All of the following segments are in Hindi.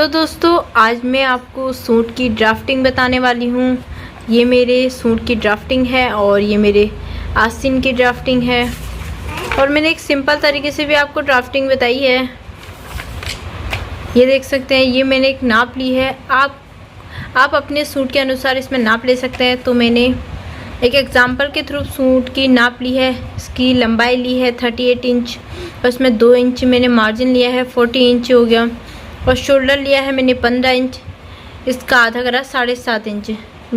तो दोस्तों आज मैं आपको सूट की ड्राफ्टिंग बताने वाली हूँ। ये मेरे सूट की ड्राफ्टिंग है और ये मेरे आस्तीन की ड्राफ्टिंग है और मैंने एक सिंपल तरीके से भी आपको ड्राफ्टिंग बताई है। ये देख सकते हैं, ये मैंने एक नाप ली है। आप अपने सूट के अनुसार इसमें नाप ले सकते हैं। तो मैंने एक एग्जांपल के थ्रू सूट की नाप ली है। इसकी लंबाई ली है 38 इंच और इसमें 2 इंच मैंने मार्जिन लिया है, 40 इंच हो गया। और शोल्डर लिया है मैंने 15 इंच, इसका आधा करा 7.5 इंच।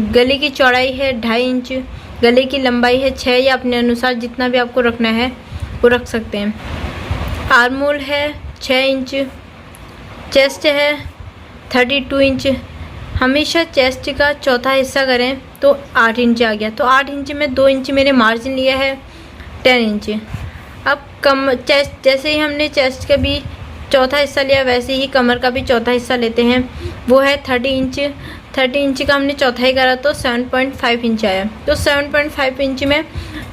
गले की चौड़ाई है 2.5 इंच, गले की लंबाई है 6 या अपने अनुसार जितना भी आपको रखना है वो रख सकते हैं। आर्म होल है 6 इंच, चेस्ट है 32 इंच। हमेशा चेस्ट का चौथा हिस्सा करें तो 8 इंच आ गया। तो 8 इंच में 2 इंच मैंने मार्जिन लिया है 10 इंच। अब चेस्ट जैसे ही हमने चेस्ट का भी चौथा हिस्सा लिया वैसे ही कमर का भी चौथा हिस्सा लेते हैं, वो है 30 इंच। 30 इंच का हमने चौथाई करा तो 7.5 इंच आया। तो 7.5 इंच में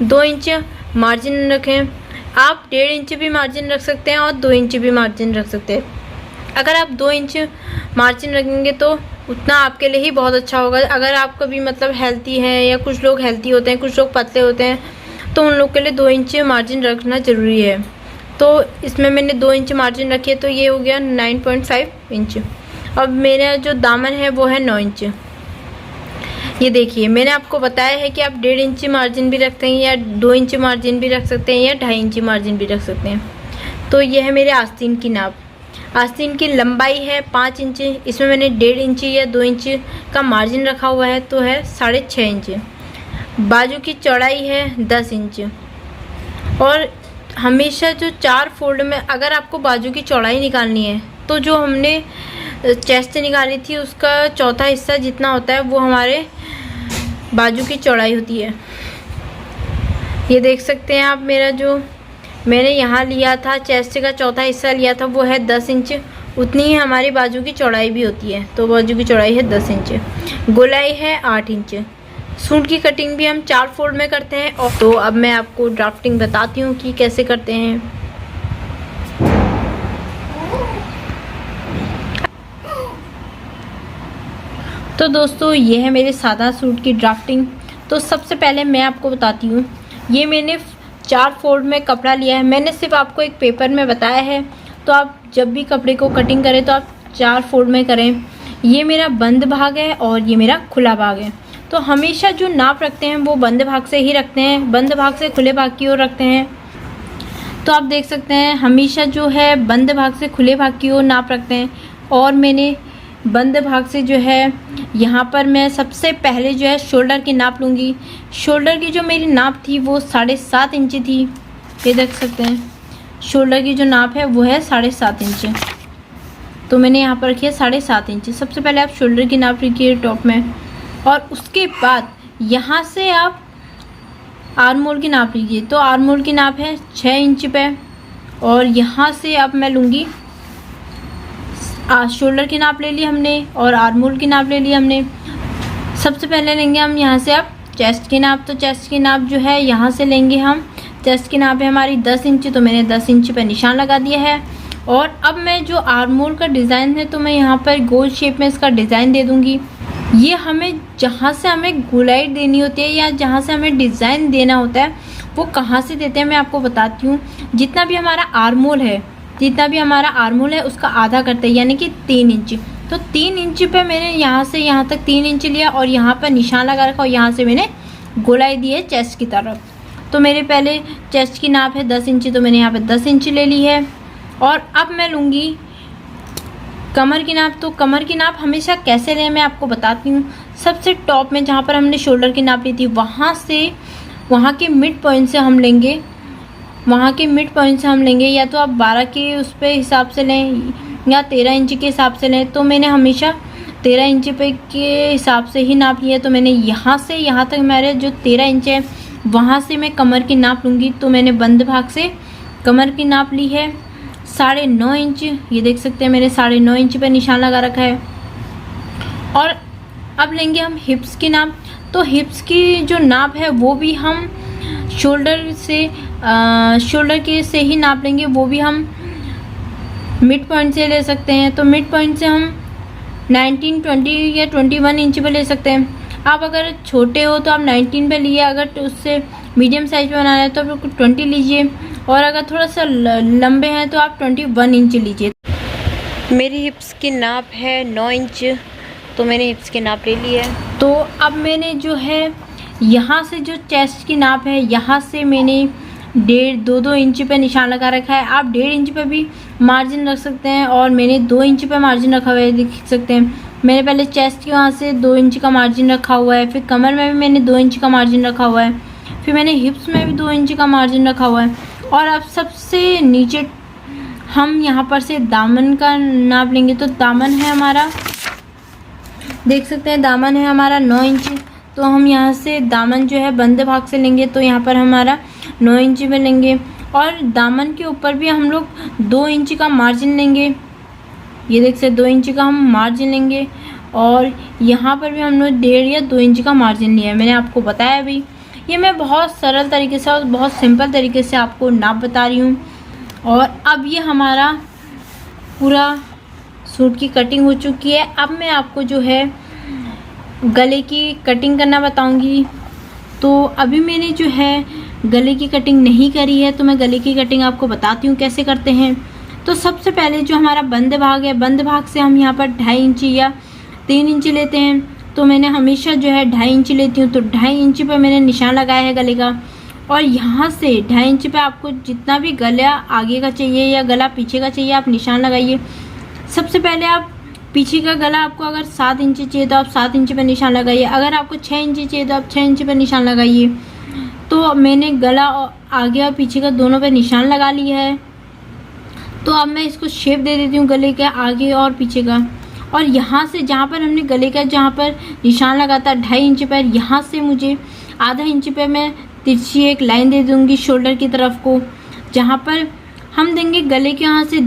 2 इंच मार्जिन रखें। आप 1.5 इंच भी मार्जिन रख सकते हैं और 2 इंच भी मार्जिन रख सकते हैं। अगर आप 2 इंच मार्जिन रखेंगे तो उतना आपके लिए ही बहुत अच्छा होगा। अगर आप कभी मतलब हेल्थी हैं या कुछ लोग हेल्थी होते हैं, कुछ लोग पतले होते हैं, तो उन लोग के लिए 2 इंच मार्जिन रखना ज़रूरी है। तो इसमें मैंने 2 इंच मार्जिन रखी है, तो ये हो गया 9.5 इंच। अब मेरा जो दामन है वो है 9 इंच। ये देखिए, मैंने आपको बताया है कि आप 1.5 इंच मार्जिन भी रखते हैं या 2 इंच मार्जिन भी रख सकते हैं या 2.5 इंच मार्जिन भी रख सकते हैं। तो ये है मेरे आस्तीन की नाप। आस्तीन की लंबाई है 5 इंच, इसमें मैंने 1.5 इंच या 2 इंच का मार्जिन रखा हुआ है, तो है 6.5 इंच। बाजू की चौड़ाई है 10 इंच। और हमेशा जो 4 फोल्ड में अगर आपको बाजू की चौड़ाई निकालनी है तो जो हमने चेस्ट निकाली थी उसका चौथा हिस्सा जितना होता है वो हमारे बाजू की चौड़ाई होती है। ये देख सकते हैं आप, मेरा जो मैंने यहाँ लिया था चेस्ट का चौथा हिस्सा लिया था वो है 10 इंच। उतनी ही हमारी बाजू की चौड़ाई भी होती है, तो बाजू की चौड़ाई है 10 इंच। गोलाई है 8 इंच। सूट की कटिंग भी हम 4 फोल्ड में करते हैं। और तो अब मैं आपको ड्राफ्टिंग बताती हूँ कि कैसे करते हैं। तो दोस्तों ये है मेरे सादा सूट की ड्राफ्टिंग। तो सबसे पहले मैं आपको बताती हूँ, ये मैंने 4 फोल्ड में कपड़ा लिया है। मैंने सिर्फ आपको एक पेपर में बताया है, तो आप जब भी कपड़े को कटिंग करें तो आप 4 फोल्ड में करें। ये मेरा बंद भाग है और ये मेरा खुला भाग है। तो हमेशा जो नाप रखते हैं वो बंद भाग से ही रखते हैं, बंद भाग से खुले भाग की ओर रखते हैं। तो आप देख सकते हैं हमेशा जो है बंद भाग से खुले भाग की ओर नाप रखते हैं। और मैंने बंद भाग से जो है यहाँ पर मैं सबसे पहले जो है शोल्डर की नाप लूँगी। शोल्डर की जो मेरी नाप थी वो 7.5 इंच थी। ये देख सकते हैं शोल्डर की जो नाप है वो है 7.5 इंच। तो मैंने यहाँ पर रखी है 7.5 इंच। सबसे पहले आप शोल्डर की नाप रखिए टॉप में, और उसके बाद यहाँ से आप आर्म होल की नाप लीजिए। तो आर्म होल की नाप है 6 इंच पे, और यहाँ से अब मैं लूँगी शोल्डर की नाप ले ली हमने और आर्म होल की नाप ले ली हमने। सबसे पहले लेंगे हम यहाँ से अब चेस्ट की नाप। तो चेस्ट की नाप जो है यहाँ से लेंगे हम। चेस्ट की नाप है हमारी 10 इंच, तो मैंने 10 इंच पे निशान लगा दिया है। और अब मैं जो आर्म होल का डिज़ाइन है तो मैं यहाँ पर गोल शेप में इसका डिज़ाइन दे दूँगी। ये हमें जहाँ से हमें गोलाई देनी होती है या जहाँ से हमें डिज़ाइन देना होता है वो कहाँ से देते हैं मैं आपको बताती हूँ। जितना भी हमारा आर्म होल है उसका आधा करते हैं, यानी कि 3 इंच। तो 3 इंच पे मैंने यहाँ से यहाँ तक 3 इंच लिया और यहाँ पर निशान लगा रखा और यहाँ से मैंने गोलाई दी है चेस्ट की तरफ। तो मेरे पहले चेस्ट की नाप है 10 इंच, तो मैंने यहाँ पर 10 इंच ले ली है। और अब मैं लूँगी कमर की नाप। तो कमर की नाप हमेशा कैसे लें मैं आपको बताती हूँ। सबसे टॉप में जहाँ पर हमने शोल्डर की नाप ली थी वहाँ के मिड पॉइंट से हम लेंगे। या तो आप 12 के उस पे हिसाब से लें या 13 इंच के हिसाब से लें। तो मैंने हमेशा 13 इंच पे के हिसाब से ही नाप लिया। तो मैंने यहाँ से यहाँ तक मेरे जो 13 इंच है वहाँ से मैं कमर की नाप लूँगी। तो मैंने बंद भाग से कमर की नाप ली है 9.5 इंच। ये देख सकते हैं मेरे 9.5 इंच पे निशान लगा रखा है। और अब लेंगे हम हिप्स की नाप। तो हिप्स की जो नाप है वो भी हम शोल्डर के से ही नाप लेंगे। वो भी हम मिड पॉइंट से ले सकते हैं। तो मिड पॉइंट से हम 19, 20 या 21 इंच पे ले सकते हैं। आप अगर छोटे हो तो आप 19 पे लिए, अगर उससे मीडियम साइज में बनाना है तो आप 20 लीजिए, और अगर थोड़ा सा लंबे हैं तो आप 21 इंच लीजिए। मेरी हिप्स की नाप है 9 इंच, तो मैंने हिप्स की नाप ले ली है। तो अब मैंने जो है यहाँ से जो चेस्ट की नाप है, यहाँ से मैंने 1.5-2 इंच पे निशान लगा रखा है। आप 1.5 इंच पे भी मार्जिन रख सकते हैं, और मैंने 2 इंच पे मार्जिन रखा हुआ है, देख सकते हैं। मैंने पहले चेस्ट की वहाँ से 2 इंच का मार्जिन रखा हुआ है, फिर कमर में भी मैंने 2 इंच का मार्जिन रखा हुआ है, फिर मैंने हिप्स में भी 2 इंच का मार्जिन रखा हुआ है। और अब सबसे नीचे हम यहाँ पर से दामन का नाप लेंगे। तो दामन है हमारा, देख सकते हैं, दामन है हमारा 9 इंच। तो हम यहाँ से दामन जो है बंद भाग से लेंगे, तो यहाँ पर हमारा 9 इंच में लेंगे, और दामन के ऊपर भी हम लोग 2 इंच का मार्जिन लेंगे। ये देख सकते 2 इंच का हम मार्जिन लेंगे, और यहाँ पर भी हम लोग 1.5 या 2 इंच का मार्जिन लिया है। मैंने आपको बताया अभी, ये मैं बहुत सरल तरीके से और बहुत सिंपल तरीके से आपको नाप बता रही हूँ। और अब ये हमारा पूरा सूट की कटिंग हो चुकी है। अब मैं आपको जो है गले की कटिंग करना बताऊंगी। तो अभी मैंने जो है गले की कटिंग नहीं करी है, तो मैं गले की कटिंग आपको बताती हूँ कैसे करते हैं। तो सबसे पहले जो हमारा बंद भाग है, बंद भाग से हम यहाँ पर 2.5 इंच या 3 इंच लेते हैं। तो मैंने हमेशा जो है 2.5 इंच लेती हूँ, तो 2.5 इंच पर मैंने निशान लगाया है गले का। और यहाँ से 2.5 इंच पे आपको जितना भी गला आगे का चाहिए या गला पीछे का चाहिए, आप निशान लगाइए। सबसे पहले आप पीछे का गला, आपको अगर 7 इंच चाहिए तो आप 7 इंच पे निशान लगाइए, अगर आपको 6 इंच चाहिए तो आप 6 इंच पे निशान लगाइए। तो मैंने गला आगे और पीछे का दोनों पे निशान लगा लिया है। तो अब मैं इसको शेप दे देती हूँ गले के आगे और पीछे का। और यहाँ से जहाँ पर हमने गले का जहाँ पर निशान लगाता 2.5 इंच पर, यहाँ से मुझे आधा इंच पे मैं तिरछी एक लाइन दे दूँगी शोल्डर की तरफ को, जहाँ पर हम देंगे गले के यहाँ से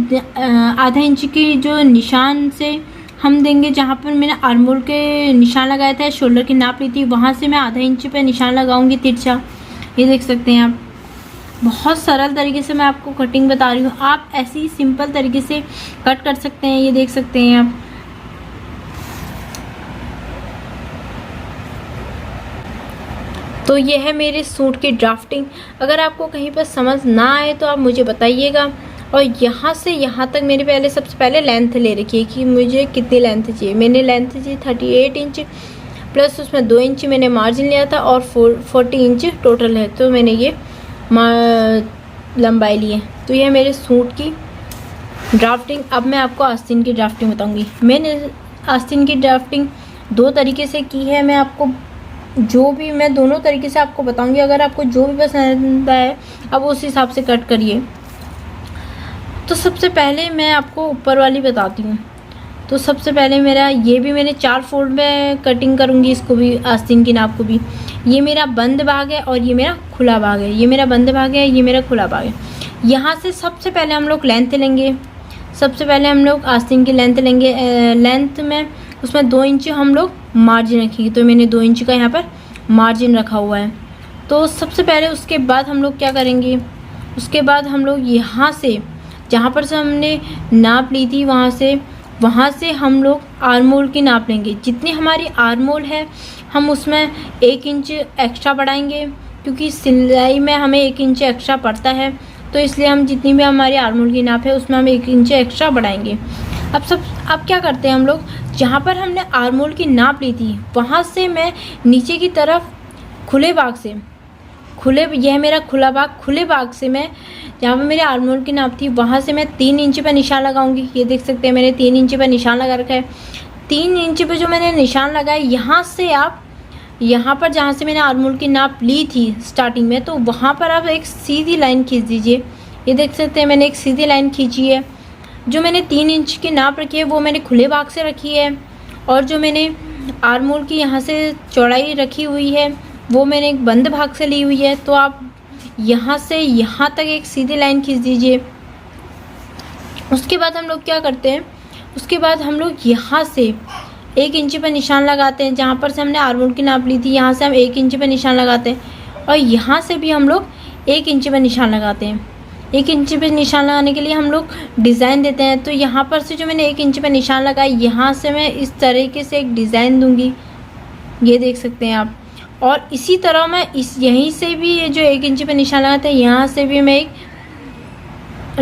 आधा इंच के जो निशान से हम देंगे, जहाँ पर मैंने आर्मोल के निशान लगाया था, शोल्डर की नाप ली थी, वहाँ से मैं आधा इंच पे निशान लगाऊंगी तिरछा। ये देख सकते हैं आप, बहुत सरल तरीके से मैं आपको कटिंग बता रही हूँ। आप ऐसे ही सिंपल तरीके से कट कर सकते हैं। ये देख सकते हैं आप। तो ये है मेरे सूट की ड्राफ्टिंग। अगर आपको कहीं पर समझ ना आए तो आप मुझे बताइएगा। और यहाँ से यहाँ तक मैंने पहले सबसे पहले लेंथ ले रखी है कि मुझे कितनी लेंथ चाहिए। मैंने लेंथ चाहिए 38 इंच, प्लस उसमें 2 इंच मैंने मार्जिन लिया था, और 40 इंच टोटल है। तो मैंने ये लंबाई ली है। तो ये मेरे सूट की ड्राफ्टिंग। अब मैं आपको आस्तीन की ड्राफ्टिंग बताऊँगी। मैंने आस्तीन की ड्राफ्टिंग 2 तरीके से की है। मैं आपको मैं दोनों तरीके से आपको बताऊंगी। अगर आपको जो भी पसंद आए आप उस हिसाब से कट करिए। तो सबसे पहले मैं आपको ऊपर वाली बताती हूँ। तो सबसे पहले मेरा ये भी मैंने 4 फोल्ड में कटिंग करूँगी, इसको भी आस्तीन की नाप को भी। ये मेरा बंद भाग है और ये मेरा खुला भाग है। ये मेरा बंद भाग है, ये मेरा खुला भाग है। यहाँ से सबसे पहले हम लोग लेंथ लेंगे। सबसे पहले हम लोग आस्तीन की लेंथ लेंगे। लेंथ में उसमें 2 इंच हम लोग मार्जिन रखेंगे। तो मैंने 2 इंच का यहाँ पर मार्जिन रखा हुआ है। तो सबसे पहले उसके बाद हम लोग क्या करेंगे, उसके बाद हम लोग यहाँ से जहाँ पर से हमने नाप ली थी वहाँ से हम लोग आर्मोल की नाप लेंगे। जितनी हमारी आर्मोल है हम उसमें 1 इंच एक्स्ट्रा बढ़ाएंगे, क्योंकि सिलाई में हमें 1 इंच एक्स्ट्रा पड़ता है। तो इसलिए हम जितनी भी हमारी आर्मोल की नाप है उसमें हम 1 इंच एक्स्ट्रा बढ़ाएंगे। अब क्या करते हैं हम लोग, जहाँ पर हमने आर्मोल की नाप ली थी वहाँ से मैं नीचे की तरफ खुले भाग से यह मेरा खुला भाग, खुले भाग से मैं जहाँ पर मेरे आर्मोल की नाप थी वहाँ से मैं 3 इंच पर निशान लगाऊंगी। ये देख सकते हैं मैंने 3 इंच पर निशान लगा रखा है। 3 इंच पर जो मैंने निशान लगाया, यहाँ से आप यहाँ पर जहाँ से मैंने आर्मोल की नाप ली थी स्टार्टिंग में, तो वहाँ पर आप एक सीधी लाइन खींच दीजिए। ये देख सकते हैं मैंने एक सीधी लाइन खींची है। जो मैंने 3 इंच की नाप रखी है वो मैंने खुले भाग से रखी है, और जो मैंने आर्मोल की यहाँ से चौड़ाई रखी हुई है वो मैंने एक बंद भाग से ली हुई है। तो आप यहाँ से यहाँ तक एक सीधी लाइन खींच दीजिए। उसके बाद हम लोग क्या करते हैं, उसके बाद हम लोग यहाँ से 1 इंच पर निशान लगाते हैं। जहाँ पर से हमने आर्मोल की नाप ली थी यहाँ से हम 1 इंच पर निशान लगाते हैं, और यहाँ से भी हम लोग 1 इंच पर निशान लगाते हैं। 1 इंच पे निशान लगाने के लिए हम लोग डिज़ाइन देते हैं। तो यहाँ पर से जो मैंने 1 इंच पे निशान लगाया, यहाँ से मैं इस तरीके से एक डिज़ाइन दूंगी, ये देख सकते हैं आप। और इसी तरह मैं यहीं से भी ये जो 1 इंच पे निशान लगाते हैं, यहाँ से भी मैं एक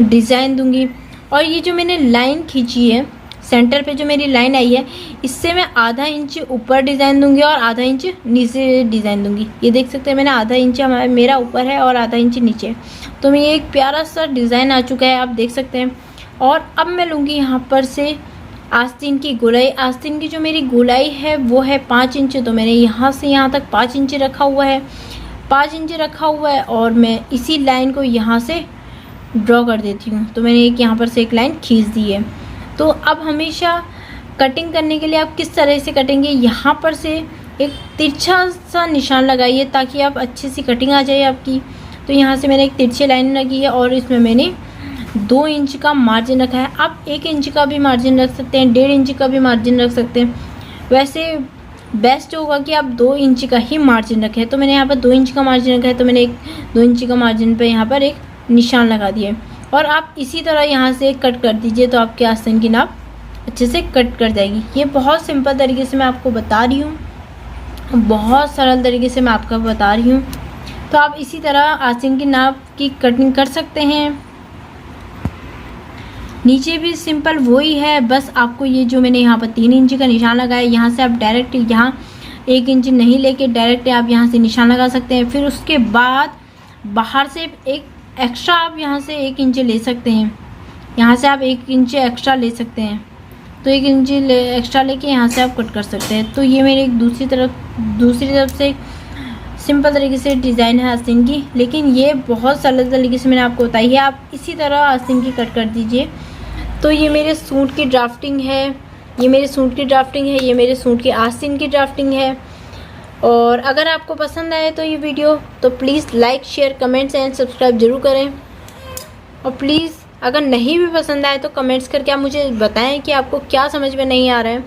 डिज़ाइन दूंगी। और ये जो मैंने लाइन खींची है, सेंटर पे जो मेरी लाइन आई है, इससे मैं आधा इंच ऊपर डिज़ाइन दूंगी और आधा इंच नीचे डिज़ाइन दूंगी। ये देख सकते हैं मैंने आधा इंच मेरा ऊपर है और आधा इंच नीचे। तो मैं ये एक प्यारा सा डिज़ाइन आ चुका है, आप देख सकते हैं। और अब मैं लूँगी यहाँ पर से आस्तीन की गोलाई। आस्तीन की जो मेरी गोलाई है वो है 5 इंच। तो मैंने यहाँ से यहाँ तक 5 इंच रखा हुआ है, 5 इंच रखा हुआ है। और मैं इसी लाइन को यहाँ से ड्रॉ कर देती हूँ। तो मैंने एक यहाँ पर से एक लाइन खींच दी है। तो अब हमेशा कटिंग करने के लिए आप किस तरह से कटेंगे, यहाँ पर से एक तिरछा सा निशान लगाइए ताकि आप अच्छी सी कटिंग आ जाए आपकी। तो यहाँ से मैंने एक तिरछी लाइन लगी है और इसमें मैंने 2 इंच का मार्जिन रखा है। आप 1 इंच का भी मार्जिन रख सकते हैं, 1.5 इंच का भी मार्जिन रख सकते हैं। वैसे बेस्ट होगा कि आप 2 इंच का ही मार्जिन रखें। तो मैंने यहाँ पर 2 इंच का मार्जिन रखा है, तो मैंने एक 2 इंच का मार्जिन पर यहाँ पर एक निशान लगा दिए। और आप इसी तरह यहाँ से कट कर दीजिए, तो आपके आस्तीन की नाप अच्छे से कट कर जाएगी। ये बहुत सिंपल तरीके से मैं आपको बता रही हूँ, बहुत सरल तरीके से मैं आपको बता रही हूँ। तो आप इसी तरह आस्तीन की नाप की कटिंग कर सकते हैं। नीचे भी सिंपल वही है, बस आपको ये जो मैंने यहाँ पर 3 इंच का निशान लगाया, यहाँ से आप डायरेक्ट यहाँ 1 इंच नहीं लेके डायरेक्ट आप यहाँ से निशान लगा सकते हैं। फिर उसके बाद बाहर से एक एक्स्ट्रा आप यहाँ से 1 इंच ले सकते हैं, यहाँ से आप 1 इंच एक्स्ट्रा ले सकते हैं। तो 1 इंच एक्स्ट्रा लेके यहाँ से आप कट कर सकते हैं। तो ये मेरे एक दूसरी तरफ से सिंपल तरीके से डिज़ाइन है आस्तीन की, लेकिन ये बहुत सरल तरीके से मैंने आपको बताई है। आप इसी तरह आस्तीन की कट कर दीजिए। तो ये मेरे सूट की ड्राफ्टिंग है, ये मेरे सूट की आस्तीन की ड्राफ्टिंग है। और अगर आपको पसंद आए तो ये वीडियो, तो please like, share, comments and subscribe जरूर करें। और प्लीज़ अगर नहीं भी पसंद आए तो कमेंट्स करके आप मुझे बताएं कि आपको क्या समझ में नहीं आ रहा है।